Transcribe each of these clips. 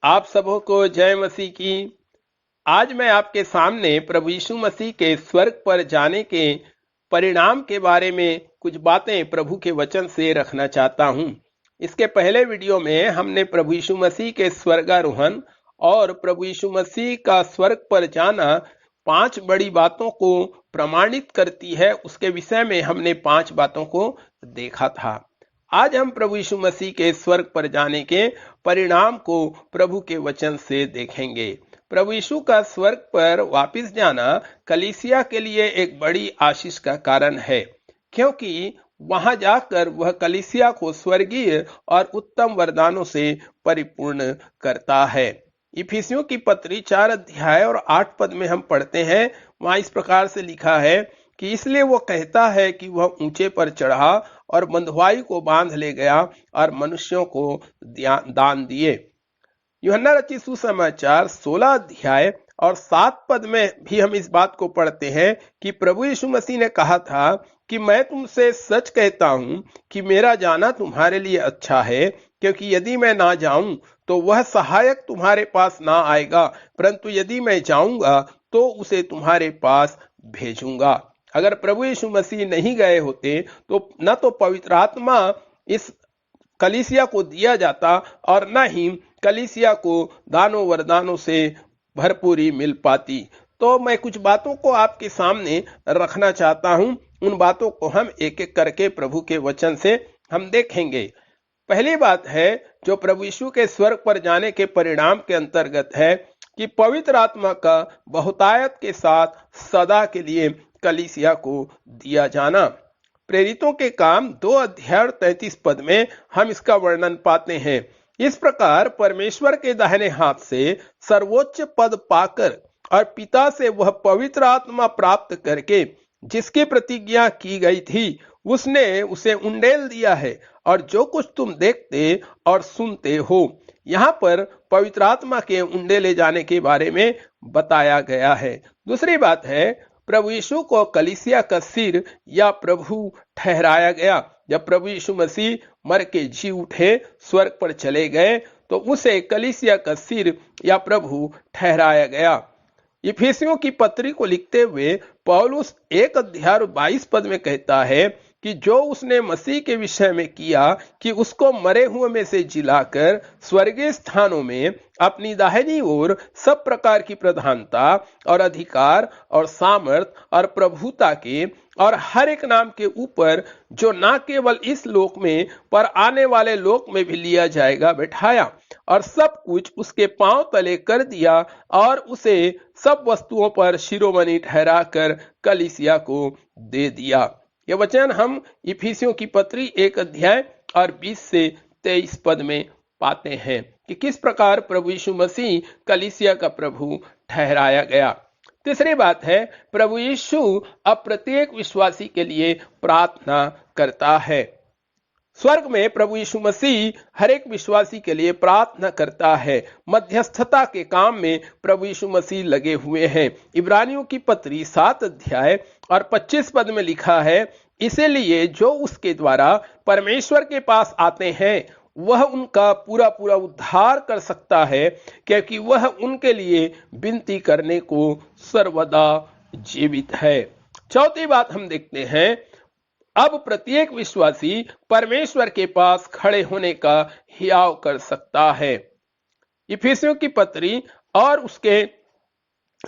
आप सबों को जय मसीह की। आज मैं आपके सामने प्रभु यीशु मसीह के स्वर्ग पर जाने के परिणाम के बारे में कुछ बातें प्रभु के वचन से रखना चाहता हूं। इसके पहले वीडियो में हमने प्रभु यीशु मसीह के स्वर्गारोहण और प्रभु यीशु मसीह का स्वर्ग पर जाना 5 बड़ी बातों को प्रमाणित करती है, उसके विषय में हमने 5 बातों को देखा था। आज हम प्रभु यीशु मसीह के स्वर्ग पर जाने के परिणाम को प्रभु के वचन से देखेंगे। प्रभु यीशु का स्वर्ग पर वापस जाना कलीसिया के लिए एक बड़ी आशीष का कारण है, क्योंकि वहां जाकर वह कलीसिया को स्वर्गीय और उत्तम वरदानों से परिपूर्ण करता है। इफिसियों की पत्री 4 अध्याय और 8 पद में हम पढ़ते हैं, वहां इस प्रकार से लिखा है कि इसलिए वो कहता है कि वह ऊंचे पर चढ़ा और बंधुआई को बांध ले गया और मनुष्यों को दान दिए। यूहन्ना रचित सुसमाचार 16 अध्याय और 7 पद में भी हम इस बात को पढ़ते हैं कि प्रभु यीशु मसीह ने कहा था कि मैं तुमसे सच कहता हूं कि मेरा जाना तुम्हारे लिए अच्छा है, क्योंकि यदि मैं ना जाऊं तो वह सहायक तुम्हारे पास ना आएगा, परंतु यदि मैं जाऊंगा तो उसे तुम्हारे पास भेजूंगा। अगर प्रभु यीशु मसीह नहीं गए होते तो न तो पवित्र आत्मा इस कलीसिया को दिया जाता और न ही कलीसिया को दानों वरदानों से भरपूरी मिल पाती। तो मैं कुछ बातों को आपके सामने रखना चाहता हूं। उन बातों को हम एक एक करके प्रभु के वचन से हम देखेंगे। पहली बात है जो प्रभु यीशु के स्वर्ग पर जाने के परिणाम के अंतर्गत है कि पवित्र आत्मा का बहुतायत के साथ सदा के लिए कलीसिया को दिया जाना। प्रेरितों के काम 2 अध्याय 33 पद में हम इसका वर्णन पाते हैं। इस प्रकार परमेश्वर के दाहिने हाथ से सर्वोच्च पद पाकर और पिता से वह पवित्र आत्मा प्राप्त करके जिसकी प्रतिज्ञा की गई थी उसने उसे उंडेल दिया है, और जो कुछ तुम देखते और सुनते हो। यहाँ पर पवित्र आत्मा के उंडेले जाने के बारे में बताया गया है। दूसरी बात है, प्रभु यीशु को कलीसिया का सिर या प्रभु ठहराया गया। जब प्रभु यीशु मसीह मर के जी उठे, स्वर्ग पर चले गए, तो उसे कलीसिया का सिर या प्रभु ठहराया गया। इफिसियों की पत्री को लिखते हुए पौलुस 1 अध्याय 22 पद में कहता है कि जो उसने मसीह के विषय में किया कि उसको मरे हुए में से जिलाकर स्वर्गीय स्थानों में अपनी दाहिनी ओर सब प्रकार की प्रधानता और अधिकार और सामर्थ और प्रभुता के और हर एक नाम के ऊपर, जो ना केवल इस लोक में पर आने वाले लोक में भी लिया जाएगा, बैठाया और सब कुछ उसके पांव तले कर दिया और उसे सब वस्तुओं पर शिरोमणि ठहराकर कलीसिया को दे दिया। यह वचन हम इफिसियों की पत्री 1 अध्याय और 20 से 23 पद में पाते हैं कि किस प्रकार प्रभु यीशु मसीह कलीसिया का प्रभु ठहराया गया। तीसरी बात है, प्रभु यीशु अब प्रत्येक विश्वासी के लिए प्रार्थना करता है। स्वर्ग में प्रभु यीशु मसीह हर एक विश्वासी के लिए प्रार्थना करता है। मध्यस्थता के काम में प्रभु यीशु मसीह लगे हुए हैं। इब्रानियों की पत्री 7 अध्याय और 25 पद में लिखा है, इसीलिए जो उसके द्वारा परमेश्वर के पास आते हैं वह उनका पूरा पूरा उद्धार कर सकता है, क्योंकि वह उनके लिए विनती करने को सर्वदा जीवित है। चौथी बात हम देखते हैं, अब प्रत्येक विश्वासी परमेश्वर के पास खड़े होने का हियाव कर सकता है। इफिसियों की पत्री और उसके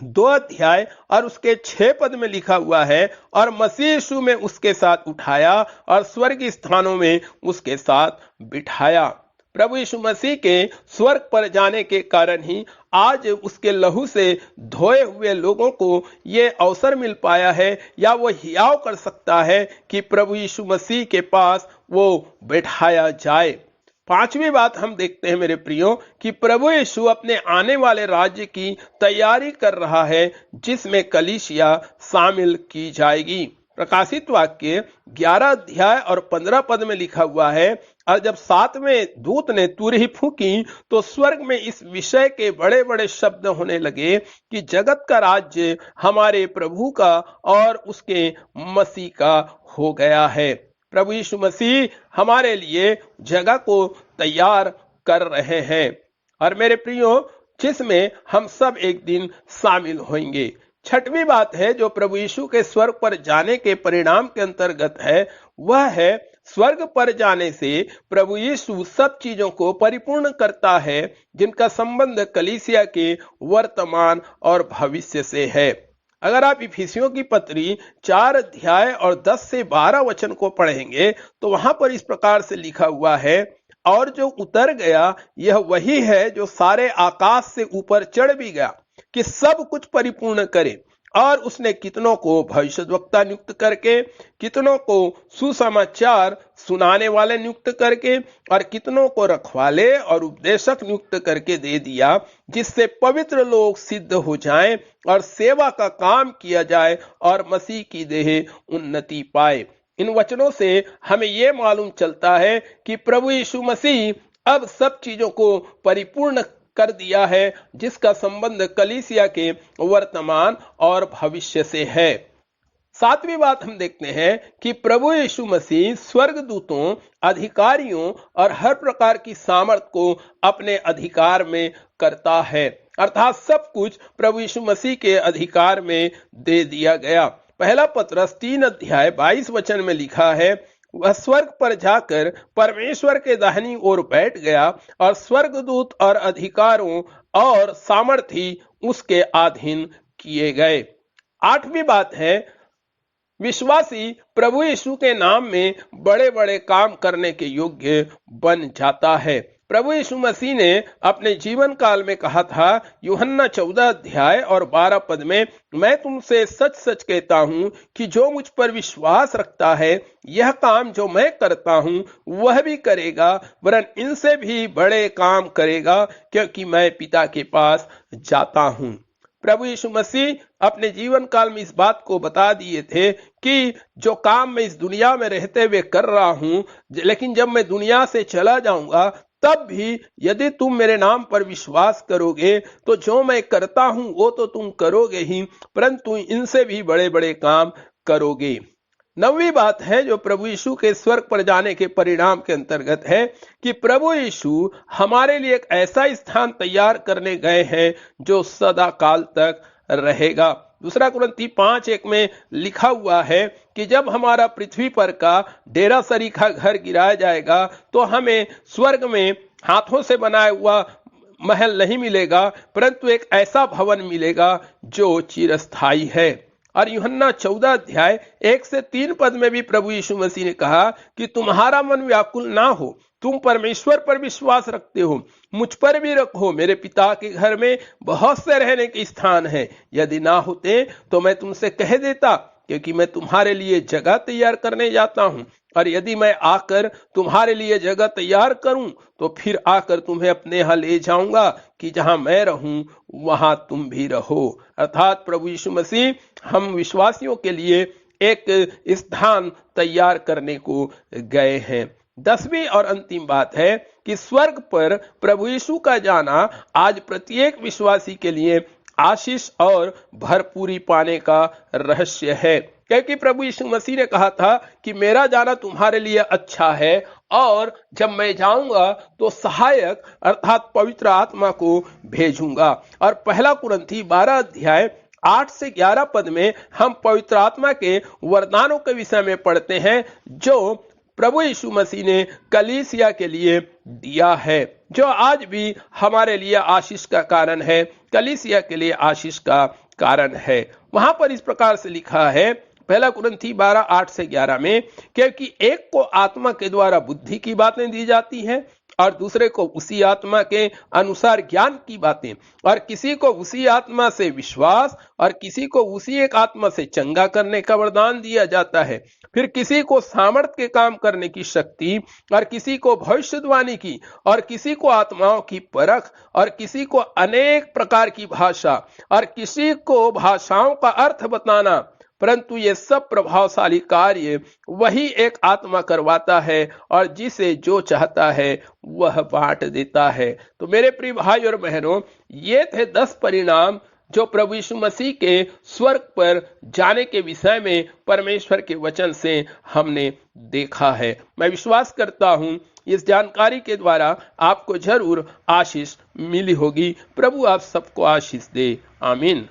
2 अध्याय और उसके 6 पद में लिखा हुआ है, और मसीह यीशु में उसके साथ उठाया और स्वर्गीय स्थानों में उसके साथ बिठाया। प्रभु यीशु मसीह के स्वर्ग पर जाने के कारण ही आज उसके लहू से धोए हुए लोगों को ये अवसर मिल पाया है, या वो हियाव कर सकता है कि प्रभु यीशु मसीह के पास वो बैठाया जाए। 5वीं बात हम देखते हैं मेरे प्रियो कि प्रभु यीशु अपने आने वाले राज्य की तैयारी कर रहा है, जिसमें कलीसिया शामिल की जाएगी। प्रकाशित वाक्य 11 अध्याय और 15 पद में लिखा हुआ है, और जब 7वें दूत ने तुरही फूंकी तो स्वर्ग में इस विषय के बड़े बड़े शब्द होने लगे कि जगत का राज्य हमारे प्रभु का और उसके मसीह का हो गया है। प्रभु यीशु मसीह हमारे लिए जगह को तैयार कर रहे हैं। और मेरे प्रियो, जिसमें हम सब एक दिन शामिल होंगे। छठवीं बात है जो प्रभु यीशु के स्वर्ग पर जाने के परिणाम के अंतर्गत है, वह है स्वर्ग पर जाने से प्रभु यीशु सब चीजों को परिपूर्ण करता है जिनका संबंध कलीसिया के वर्तमान और भविष्य से है। अगर आप इफिसियों की पत्री 4 अध्याय और 10 से 12 वचन को पढ़ेंगे तो वहां पर इस प्रकार से लिखा हुआ है, और जो उतर गया यह वही है जो सारे आकाश से ऊपर चढ़ भी गया कि सब कुछ परिपूर्ण करे। और उसने कितनों को भविष्यद्वक्ता नियुक्त करके, कितनों को सुसमाचार सुनाने वाले नियुक्त करके, और कितनों को रखवाले और उपदेशक नियुक्त करके दे दिया, जिससे पवित्र लोग सिद्ध हो जाएं और सेवा का काम किया जाए और मसीह की देह उन्नति पाए। इन वचनों से हमें यह मालूम चलता है कि प्रभु यीशु मसीह अब सब चीजों को परिपूर्ण कर दिया है जिसका संबंध कलीसिया के वर्तमान और भविष्य से है। सातवीं बात हम देखते हैं कि प्रभु यीशु मसीह स्वर्गदूतों, अधिकारियों और हर प्रकार की सामर्थ को अपने अधिकार में करता है, अर्थात सब कुछ प्रभु यीशु मसीह के अधिकार में दे दिया गया। पहला पत्रस 3 अध्याय 22 वचन में लिखा है, वह स्वर्ग पर जाकर परमेश्वर के दाहिनी ओर बैठ गया और स्वर्गदूत और अधिकारों और सामर्थी उसके अधीन किए गए। आठवीं बात है, विश्वासी प्रभु यीशु के नाम में बड़े बड़े काम करने के योग्य बन जाता है। प्रभु यीशु मसीह ने अपने जीवन काल में कहा था, यूहन्ना 14 अध्याय और 12 पद में, मैं तुमसे सच सच कहता हूं कि जो मुझ पर विश्वास रखता है यह काम जो मैं करता हूं वह भी करेगा, वरन इनसे भी बड़े काम करेगा, क्योंकि मैं पिता के पास जाता हूं। प्रभु यीशु मसीह अपने जीवन काल में इस बात को बता दिए थे कि जो काम मैं इस दुनिया में रहते हुए कर रहा हूं, लेकिन जब मैं दुनिया से चला जाऊंगा तब भी यदि तुम मेरे नाम पर विश्वास करोगे तो जो मैं करता हूं वो तो तुम करोगे ही, परंतु इनसे भी बड़े बड़े काम करोगे। नवीं बात है जो प्रभु यीशु के स्वर्ग पर जाने के परिणाम के अंतर्गत है कि प्रभु यीशु हमारे लिए एक ऐसा स्थान तैयार करने गए हैं जो सदा काल तक रहेगा। दूसरा कुरिन्थी 5:1 में लिखा हुआ है कि जब हमारा पृथ्वी पर का डेरा सरीखा घर गिराया जाएगा तो हमें स्वर्ग में हाथों से बनाया हुआ महल नहीं मिलेगा, परंतु एक ऐसा भवन मिलेगा जो चिरस्थायी है। और यूहन्ना 14 अध्याय 1 से 3 पद में भी प्रभु यीशु मसीह ने कहा कि तुम्हारा मन व्याकुल ना हो, तुम परमेश्वर पर विश्वास रखते हो, मुझ पर भी रखो, मेरे पिता के घर में बहुत से रहने के स्थान हैं, यदि ना होते तो मैं तुमसे कह देता, क्योंकि मैं तुम्हारे लिए जगह तैयार करने जाता हूं, और यदि मैं आकर तुम्हारे लिए जगह तैयार करूं तो फिर आकर तुम्हें अपने यहाँ ले जाऊंगा कि जहां मैं रहूं वहां तुम भी रहो। अर्थात प्रभु यीशु मसीह हम विश्वासियों के लिए एक स्थान तैयार करने को गए हैं। 10वीं और अंतिम बात है कि स्वर्ग पर प्रभु यीशु का जाना आज प्रत्येक विश्वासी के लिए आशीष और भरपूरी पाने का रहस्य है, क्योंकि प्रभु यीशु मसीह ने कहा था कि मेरा जाना तुम्हारे लिए अच्छा है, और जब मैं जाऊंगा तो सहायक अर्थात पवित्र आत्मा को भेजूंगा। और पहला कुरिन्थी 12 अध्याय 8 से 11 पद में हम पवित्र आत्मा के वरदानों के विषय में पढ़ते हैं जो प्रभु यीशु मसीह ने कलीसिया के लिए दिया है, जो आज भी हमारे लिए आशीष का कारण है, कलीसिया के लिए आशीष का कारण है। वहां पर इस प्रकार से लिखा है, पहला कुरिन्थी 12:8 से 11 में, क्योंकि एक को आत्मा के द्वारा बुद्धि की बातें दी जाती हैं और दूसरे को उसी आत्मा के अनुसार ज्ञान की बातें, और किसी को उसी आत्मा से विश्वास, और किसी को उसी एक आत्मा से चंगा करने का वरदान दिया जाता है, फिर किसी को सामर्थ के काम करने की शक्ति, और किसी को भविष्यवाणी की, और किसी को आत्माओं की परख, और किसी को अनेक प्रकार की भाषा, और किसी को भाषाओं का अर्थ बताना, परंतु ये सब प्रभावशाली कार्य वही एक आत्मा करवाता है, और जिसे जो चाहता है वह बांट देता है। तो मेरे प्रिय भाई और बहनों, ये थे 10 परिणाम जो प्रभु यीशु मसीह के स्वर्ग पर जाने के विषय में परमेश्वर के वचन से हमने देखा है। मैं विश्वास करता हूं इस जानकारी के द्वारा आपको जरूर आशीष मिली होगी। प्रभु आप सबको आशीष दे। आमीन।